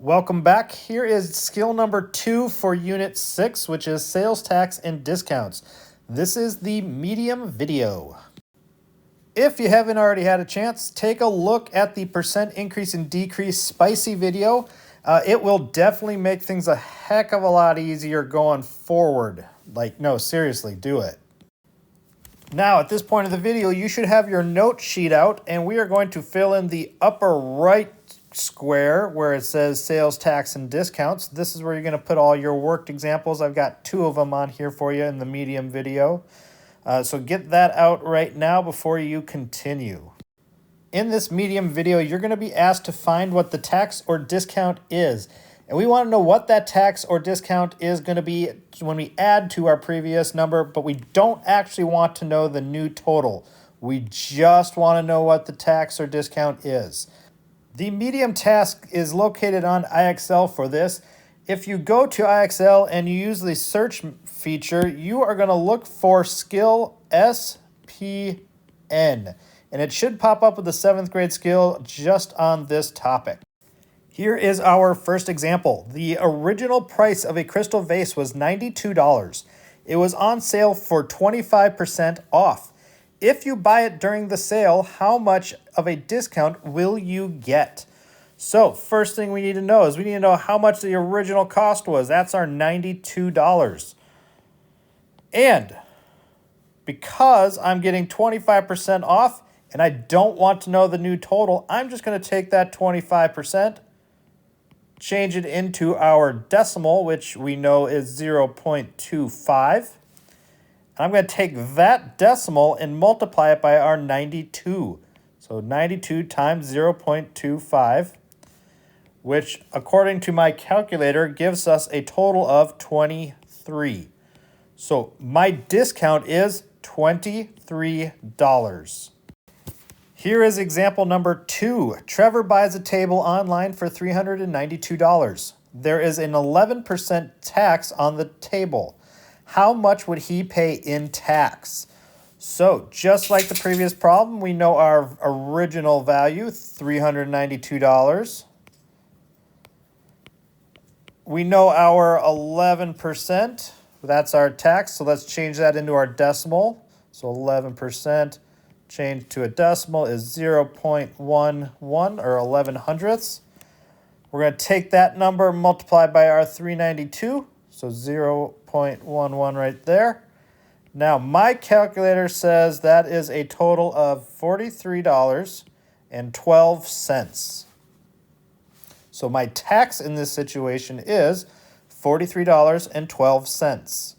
Welcome back. Here is skill number 2 for Unit 6, which is sales tax and discounts. This is the medium video. If you haven't already had a chance, take a look at the percent increase and decrease spicy video. It will definitely make things a heck of a lot easier going forward. No, seriously, do it. Now, at this point of the video, you should have your note sheet out, and we are going to fill in the upper right square where it says sales tax and discounts. This is where you're going to put all your worked examples. I've got 2 of them on here for you in the medium video. So get that out right now before you continue. In this medium video, you're going to be asked to find what the tax or discount is. And we want to know what that tax or discount is going to be when we add to our previous number, but we don't actually want to know the new total. We just want to know what the tax or discount is. The medium task is located on IXL for this. If you go to IXL and you use the search feature, you are going to look for skill SPN. And it should pop up with the 7th grade skill just on this topic. Here is our first example. The original price of a crystal vase was $92. It was on sale for 25% off. If you buy it during the sale, how much of a discount will you get? So first thing we need to know is we need to know how much the original cost was. That's our $92. And because I'm getting 25% off and I don't want to know the new total, I'm just going to take that 25%, change it into our decimal, which we know is 0.25. I'm going to take that decimal and multiply it by our 92. So 92 times 0.25, which according to my calculator gives us a total of 23. So my discount is $23. Here is example number 2. Trevor buys a table online for $392. There is an 11% tax on the table. How much would he pay in tax? So just like the previous problem, we know our original value, $392. We know our 11%. That's our tax, so let's change that into our decimal. So 11% changed to a decimal is 0.11 or 11 hundredths. We're going to take that number multiplied by our 392, so 0.11 right there. Now my calculator says that is a total of $43.12. So my tax in this situation is $43.12.